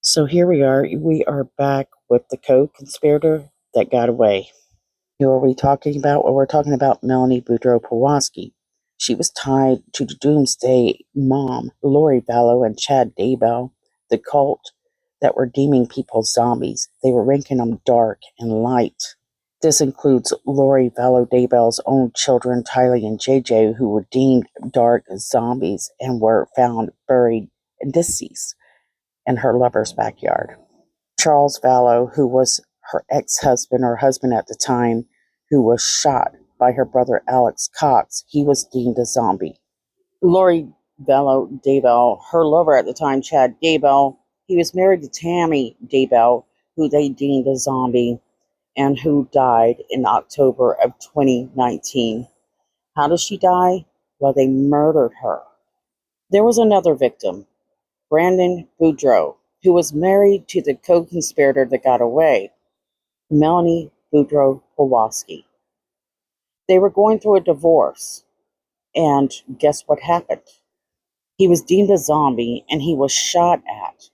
So here we are. We are back with the co-conspirator that got away. Who are we talking about? Well, we're talking about Melani Pawlowski. She was tied to the Doomsday Mom, Lori Vallow and Chad Daybell, the cult that were deeming people zombies. They were ranking them dark and light. This includes Lori Vallow Daybell's own children, Tylee and JJ, who were deemed dark zombies and were found buried and deceased in her lover's backyard. Charles Vallow, who was her ex-husband or husband at the time, who was shot by her brother Alex Cox, he was deemed a zombie. Lori Vallow Daybell, her lover at the time, Chad Daybell, he was married to Tammy Daybell, who they deemed a zombie and who died in October of 2019. How did she die? Well, they murdered her. There was another victim, Brandon Boudreaux, who was married to the co-conspirator that got away, Melani Pawlowski. They were going through a divorce, and guess what happened? He was deemed a zombie, and he was shot at.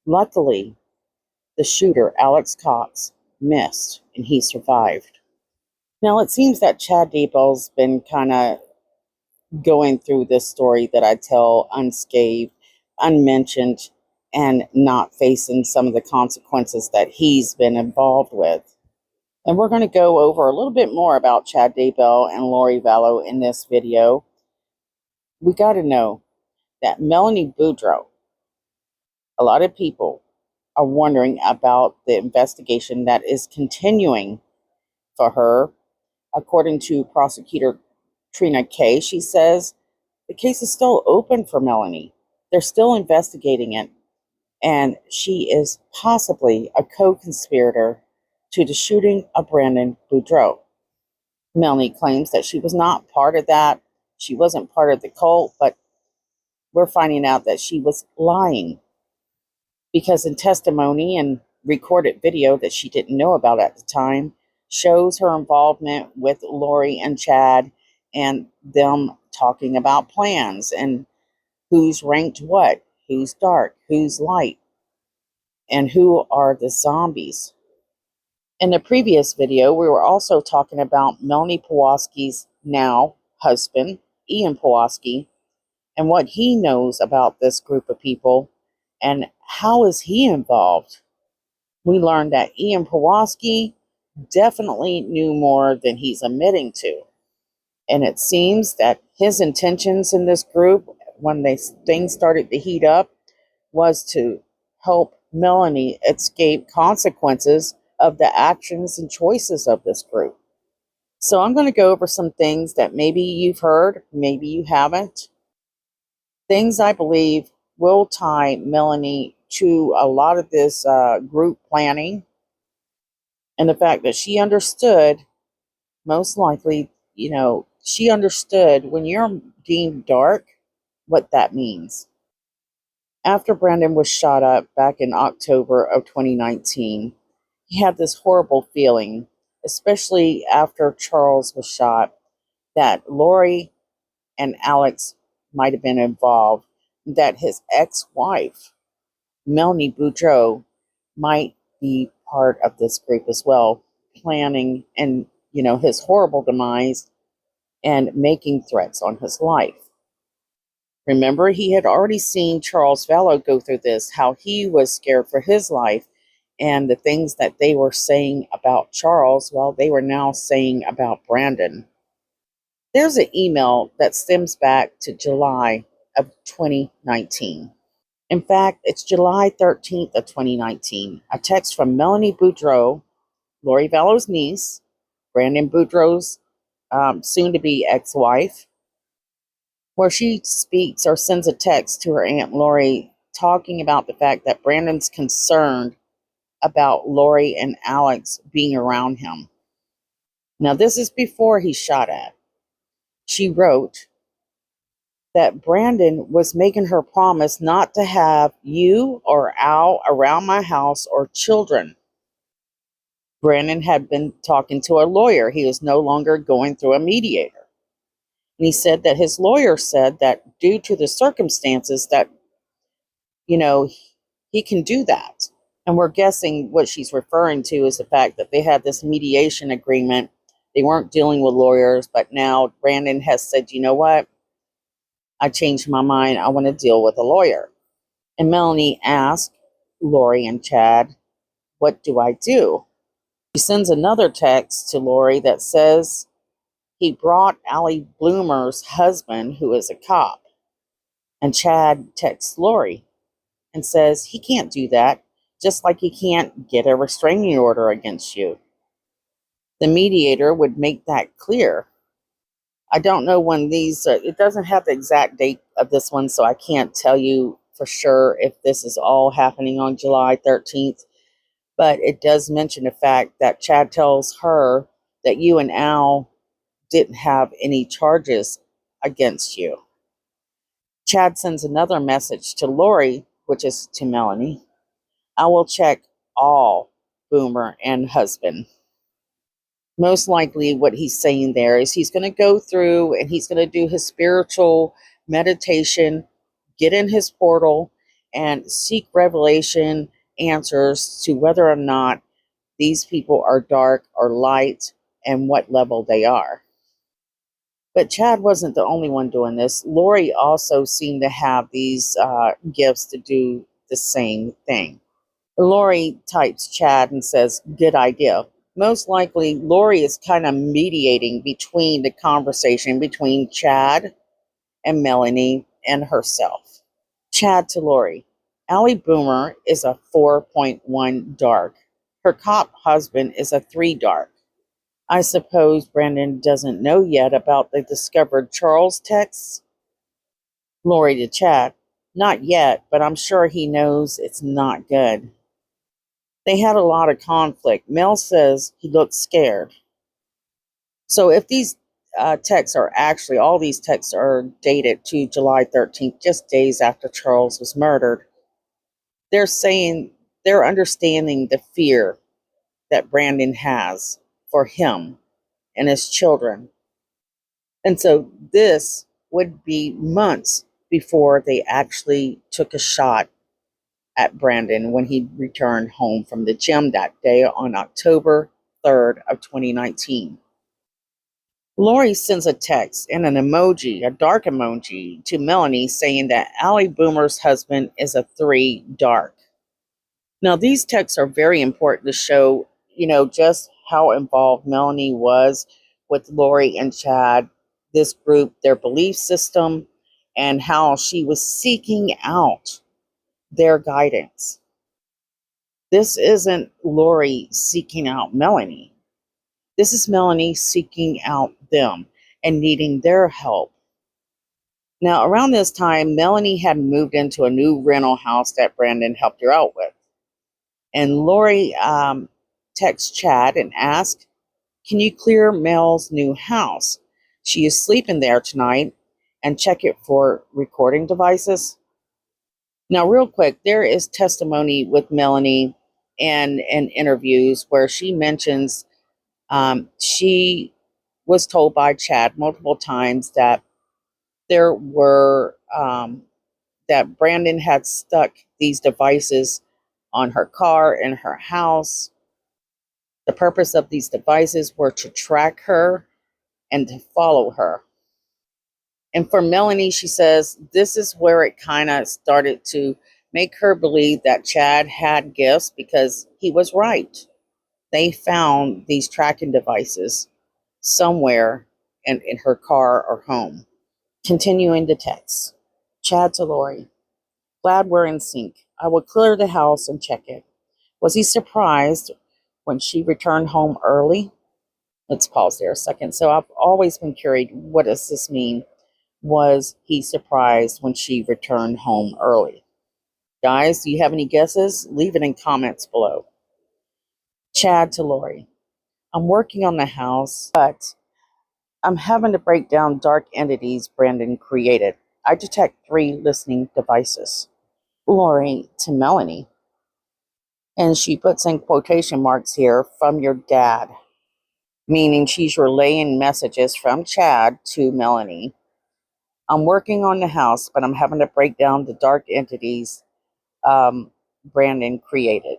Luckily, the shooter, Alex Cox, missed, and he survived. Now, it seems that Chad Daybell's been kind of going through this story that I tell unscathed, unmentioned, and not facing some of the consequences that he's been involved with. And we're going to go over a little bit more about Chad Daybell and Lori Vallow in this video. We got to know that Melanie Boudreaux, a lot of people are wondering about the investigation that is continuing for her. According to prosecutor Treena Kay, she says the case is still open for Melanie. They're still investigating it, and she is possibly a co-conspirator to the shooting of Brandon Boudreaux. Melanie claims that she was not part of that. She wasn't part of the cult, but we're finding out that she was lying, because in testimony and recorded video that she didn't know about at the time shows her involvement with Lori and Chad and them talking about plans and who's ranked what, who's dark, who's light, and who are the zombies. In the previous video, we were also talking about Melanie Pawlowski's now husband, Ian Pawlowski, and what he knows about this group of people and how is he involved. We learned that Ian Pawlowski definitely knew more than he's admitting to. And it seems that his intentions in this group, when things started to heat up, was to help Melanie escape consequences of the actions and choices of this group. So I'm going to go over some things that maybe you've heard, maybe you haven't. Things I believe will tie Melanie to a lot of this group planning, and the fact that she understood, most likely, she understood when you're deemed dark, what that means. After Brandon was shot up back in October of 2019, he had this horrible feeling, especially after Charles was shot, that Lori and Alex might have been involved, that his ex-wife, Melanie Boudreaux, might be part of this group as well, planning and, his horrible demise and making threats on his life. Remember, he had already seen Charles Vallow go through this, how he was scared for his life, and the things that they were saying about Charles, well, they were now saying about Brandon. There's an email that stems back to July of 2019. In fact, it's July 13th of 2019. A text from Melanie Boudreaux, Lori Vallow's niece, Brandon Boudreaux's soon-to-be ex-wife, where she speaks or sends a text to her Aunt Lori talking about the fact that Brandon's concerned about Lori and Alex being around him. Now, this is before he's shot at. She wrote that Brandon was making her promise not to have you or Al around my house or children. Brandon had been talking to a lawyer. He was no longer going through a mediator. And he said that his lawyer said that due to the circumstances that, he can do that. And we're guessing what she's referring to is the fact that they had this mediation agreement. They weren't dealing with lawyers, but now Brandon has said, you know what? I changed my mind. I want to deal with a lawyer. And Melanie asked Lori and Chad, what do I do? She sends another text to Lori that says he brought Allie Bloomer's husband, who is a cop. And Chad texts Lori and says he can't do that, just like he can't get a restraining order against you. The mediator would make that clear. I don't know when these, it doesn't have the exact date of this one, so I can't tell you for sure if this is all happening on July 13th. But it does mention the fact that Chad tells her that you and Al didn't have any charges against you. Chad sends another message to Lori, which is to Melanie. I will check all Boomer and husband. Most likely what he's saying there is he's going to go through and he's going to do his spiritual meditation, get in his portal, and seek revelation answers to whether or not these people are dark or light and what level they are. But Chad wasn't the only one doing this. Lori also seemed to have these gifts to do the same thing. Lori types Chad and says, good idea. Most likely, Lori is kind of mediating between the conversation between Chad and Melanie and herself. Chad to Lori. Allie Boomer is a 4.1 dark. Her cop husband is a 3 dark. I suppose Brandon doesn't know yet about the discovered Charles texts? Lori to Chad. Not yet, but I'm sure he knows it's not good. They had a lot of conflict. Mel says he looked scared. So if these texts are actually, all these texts are dated to July 13th, just days after Charles was murdered, they're saying, they're understanding the fear that Brandon has for him and his children. And so this would be months before they actually took a shot at Brandon when he returned home from the gym that day on October 3rd of 2019. Lori sends a text and an emoji, a dark emoji, to Melanie saying that Allie Boomer's husband is a 3 dark. Now, these texts are very important to show, just how involved Melanie was with Lori and Chad, this group, their belief system, and how she was seeking out their guidance. This isn't Lori seeking out Melanie. This is Melanie seeking out them and needing their help. Now, around this time, Melanie had moved into a new rental house that Brandon helped her out with. And Lori texts Chad and asks, can you clear Mel's new house? She is sleeping there tonight, and check it for recording devices. Now, real quick, there is testimony with Melanie and interviews where she mentions she was told by Chad multiple times that there were that Brandon had stuck these devices on her car and her house. The purpose of these devices were to track her and to follow her. And for Melanie, she says this is where it kind of started to make her believe that Chad had gifts, because he was right. They found these tracking devices somewhere in her car or home. Continuing the text. Chad to Lori. Glad we're in sync. I will clear the house and check it. Was he surprised when she returned home early? Let's pause there a second. So I've always been curious, what does this mean? Was he surprised when she returned home early? Guys, do you have any guesses? Leave it in comments below. Chad to Lori. I'm working on the house, but I'm having to break down dark entities Brandon created. I detect 3 listening devices. Lori to Melanie. And she puts in quotation marks here, from your dad. Meaning she's relaying messages from Chad to Melanie. I'm working on the house, but I'm having to break down the dark entities Brandon created.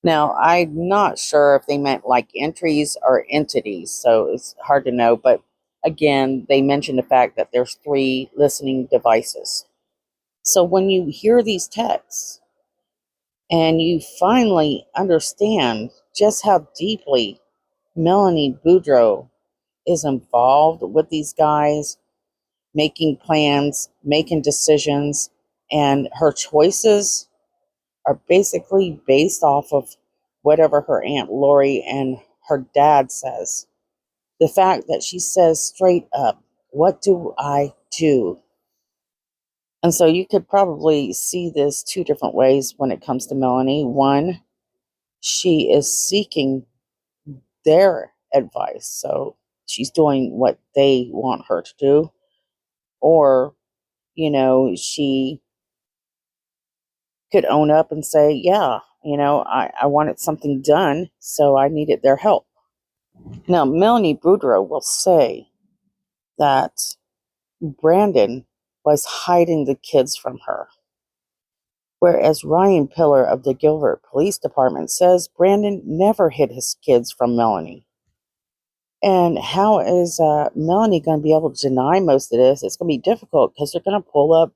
Now, I'm not sure if they meant like entries or entities, so it's hard to know. But again, they mentioned the fact that there's 3 listening devices. So when you hear these texts and you finally understand just how deeply Melanie Boudreaux is involved with these guys, making plans, making decisions, and her choices are basically based off of whatever her Aunt Lori and her dad says. The fact that she says straight up, "What do I do?" And so you could probably see this 2 different ways when it comes to Melanie. One, she is seeking their advice. So she's doing what they want her to do. Or, she could own up and say, yeah, I wanted something done, so I needed their help. Now, Melanie Boudreaux will say that Brandon was hiding the kids from her, whereas Ryan Pillar of the Gilbert Police Department says Brandon never hid his kids from Melanie. And how is Melanie going to be able to deny most of this? It's going to be difficult because they're going to pull up.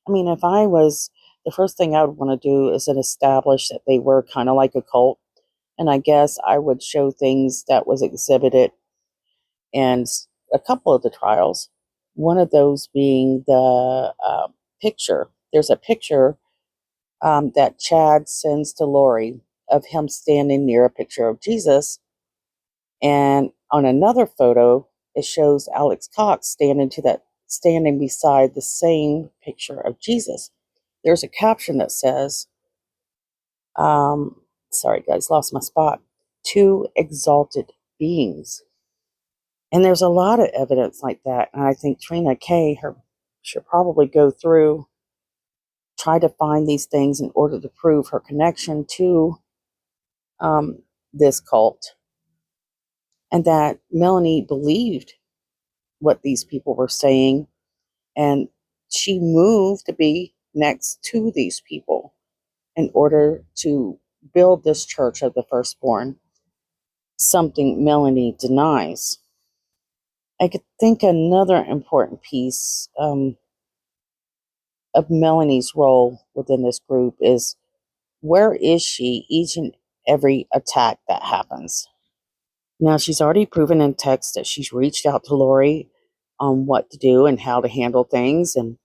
I mean, if I was, the first thing I would want to do is establish that they were kind of like a cult. And I guess I would show things that was exhibited in a couple of the trials. One of those being the picture. There's a picture that Chad sends to Lori of him standing near a picture of Jesus. And on another photo, it shows Alex Cox standing beside the same picture of Jesus. There's a caption that says, sorry guys, lost my spot. 2 exalted beings. And there's a lot of evidence like that. And I think Treena Kay should probably go through, try to find these things in order to prove her connection to this cult. And that Melanie believed what these people were saying. And she moved to be next to these people in order to build this church of the firstborn, something Melanie denies. I could think another important piece of Melanie's role within this group is, where is she each and every attack that happens? Now, she's already proven in text that she's reached out to Lori on what to do and how to handle things, and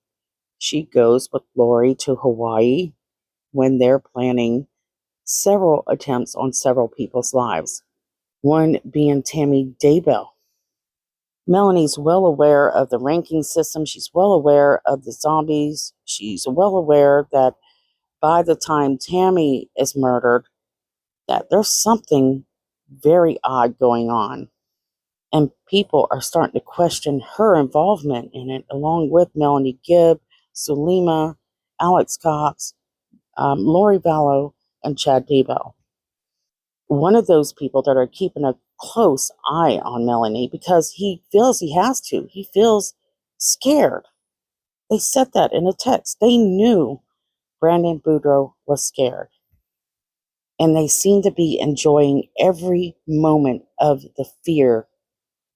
she goes with Lori to Hawaii when they're planning several attempts on several people's lives, one being Tammy Daybell. Melanie's well aware of the ranking system. She's well aware of the zombies. She's well aware that by the time Tammy is murdered, that there's something very odd going on. And people are starting to question her involvement in it, along with Melanie Gibb, Sulima, Alex Cox, Lori Vallow, and Chad Daybell. One of those people that are keeping a close eye on Melanie because he feels he has to. He feels scared. They said that in a text. They knew Brandon Boudreaux was scared. And they seem to be enjoying every moment of the fear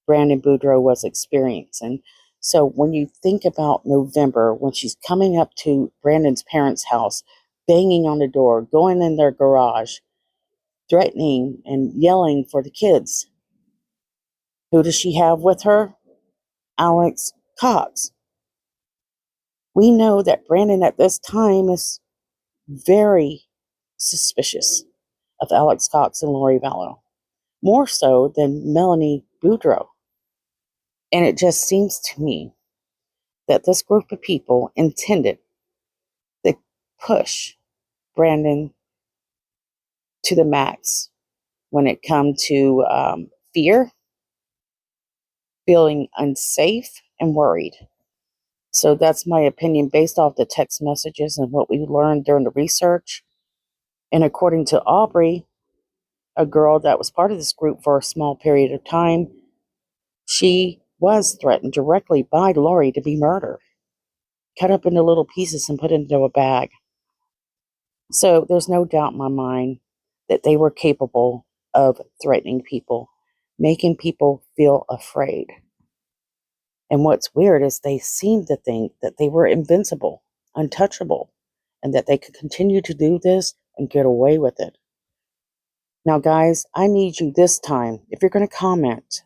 Brandon Boudreaux was experiencing. So when you think about November, when she's coming up to Brandon's parents' house, banging on the door, going in their garage, threatening and yelling for the kids, who does she have with her? Alex Cox. We know that Brandon at this time is very suspicious of Alex Cox and Lori Vallow, more so than Melanie Boudreaux. And it just seems to me that this group of people intended to push Brandon to the max when it comes to fear, feeling unsafe, and worried. So that's my opinion based off the text messages and what we learned during the research. And according to Aubrey, a girl that was part of this group for a small period of time, she was threatened directly by Lori to be murdered, cut up into little pieces and put into a bag. So there's no doubt in my mind that they were capable of threatening people, making people feel afraid. And what's weird is they seemed to think that they were invincible, untouchable, and that they could continue to do this and get away with it. Now, guys, I need you this time, if you're going to comment,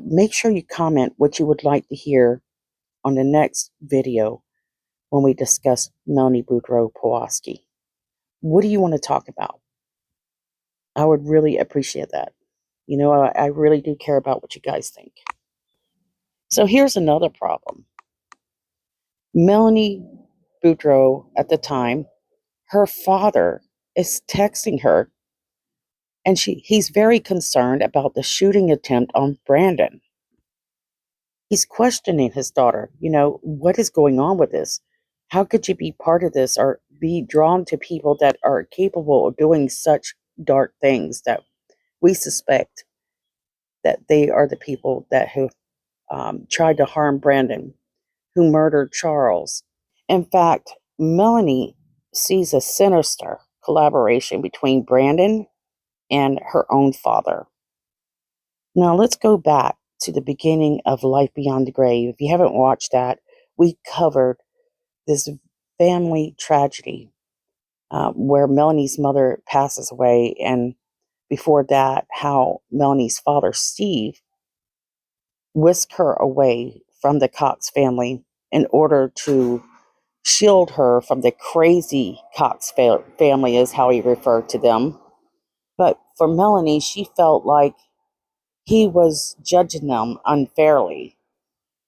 make sure you comment what you would like to hear on the next video when we discuss Melanie Boudreaux-Pawlowski. What do you want to talk about? I would really appreciate that. You know, I really do care about what you guys think. So here's another problem. Melanie Boudreaux, at the time, her father is texting her, and he's very concerned about the shooting attempt on Brandon. He's questioning his daughter, what is going on with this? How could you be part of this or be drawn to people that are capable of doing such dark things that we suspect that they are the people that have tried to harm Brandon, who murdered Charles? In fact, Melanie sees a sinister collaboration between Brandon and her own father. Now let's go back to the beginning of Life Beyond the Grave. If you haven't watched that, we covered this family tragedy where Melanie's mother passes away, and before that, how Melanie's father, Steve, whisked her away from the Cox family in order to shield her from the crazy Cox family, is how he referred to them. But for Melanie, she felt like he was judging them unfairly.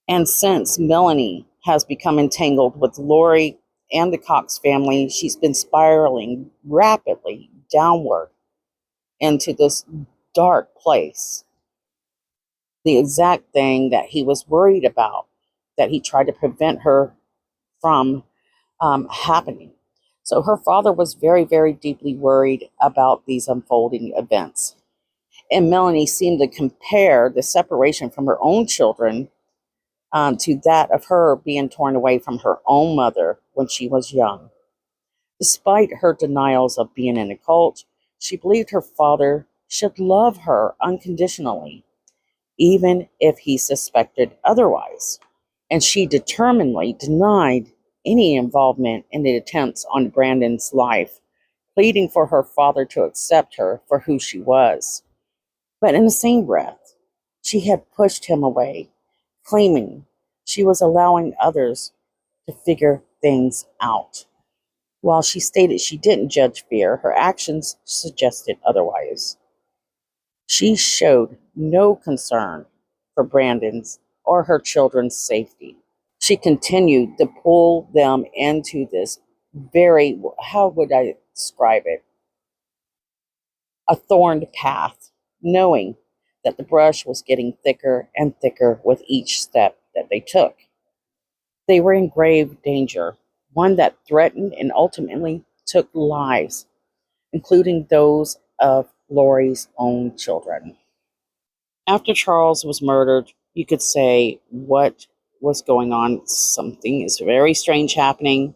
And since Melanie has become entangled with Lori and the Cox family, she's been spiraling rapidly downward into this dark place. The exact thing that he was worried about, that he tried to prevent her from happening. So her father was very, very deeply worried about these unfolding events. And Melanie seemed to compare the separation from her own children to that of her being torn away from her own mother when she was young. Despite her denials of being in a cult, she believed her father should love her unconditionally, even if he suspected otherwise. And she determinedly denied any involvement in the attempts on Brandon's life, pleading for her father to accept her for who she was. But in the same breath, she had pushed him away, claiming she was allowing others to figure things out. While she stated she didn't judge fear, her actions suggested otherwise. She showed no concern for Brandon's or her children's safety. She continued to pull them into this very, how would I describe it? A thorned path, knowing that the brush was getting thicker and thicker with each step that they took. They were in grave danger, one that threatened and ultimately took lives, including those of Lori's own children. After Charles was murdered, you could say, what was going on? Something is very strange happening.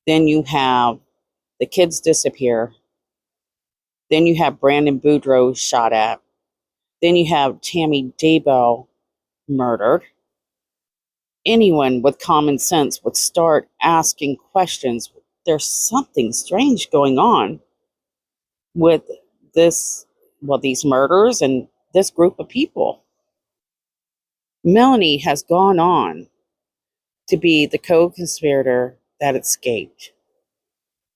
Then you have the kids disappear. Then you have Brandon Boudreaux shot at. Then you have Tammy Daybell murdered. Anyone with common sense would start asking questions. There's something strange going on with these murders and this group of people. Melanie has gone on to be the co-conspirator that escaped.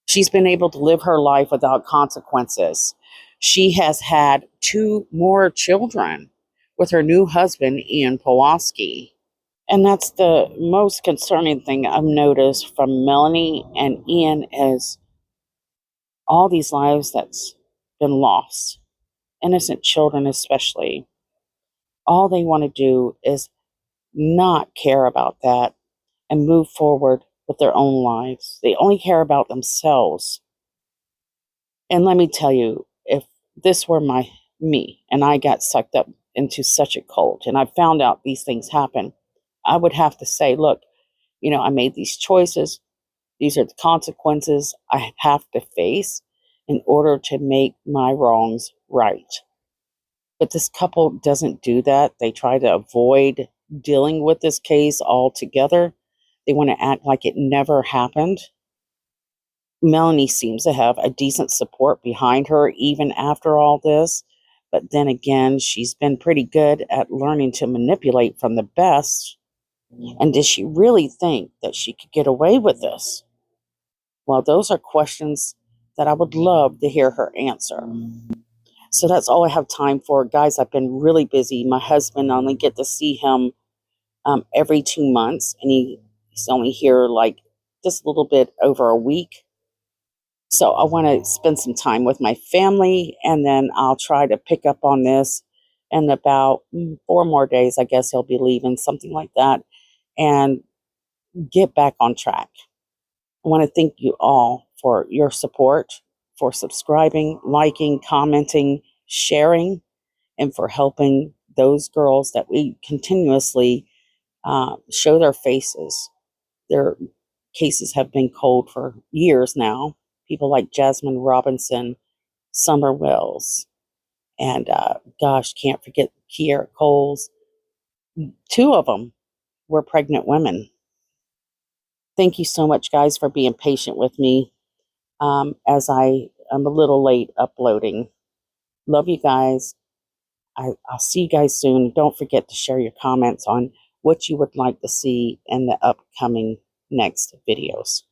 She's been able to live her life without consequences. She has had 2 more children with her new husband, Ian Pawlowski. And that's the most concerning thing I've noticed from Melanie and Ian, is all these lives that's been lost. Innocent children especially. All they want to do is not care about that and move forward with their own lives. They only care about themselves. And let me tell you, if this were me and I got sucked up into such a cult and I found out these things happen, I would have to say, look, I made these choices. These are the consequences I have to face in order to make my wrongs right. But this couple doesn't do that. They try to avoid dealing with this case altogether. They want to act like it never happened. Melanie seems to have a decent support behind her even after all this. But then again, she's been pretty good at learning to manipulate from the best. And does she really think that she could get away with this? Well, those are questions that I would love to hear her answer. So that's all I have time for. Guys, I've been really busy. My husband, I only get to see him every 2 months, and he's only here like just a little bit over a week. So I want to spend some time with my family, and then I'll try to pick up on this in about 4 more days. I guess he'll be leaving, something like that, and get back on track. I want to thank you all for your support, for subscribing, liking, commenting, sharing, and for helping those girls that we continuously show their faces. Their cases have been cold for years now. People like Jasmine Robinson, Summer Wells, and gosh, can't forget Kiera Coles. 2 of them were pregnant women. Thank you so much, guys, for being patient with me as I am a little late uploading. Love you guys. I'll see you guys soon. Don't forget to share your comments on what you would like to see in the upcoming next videos.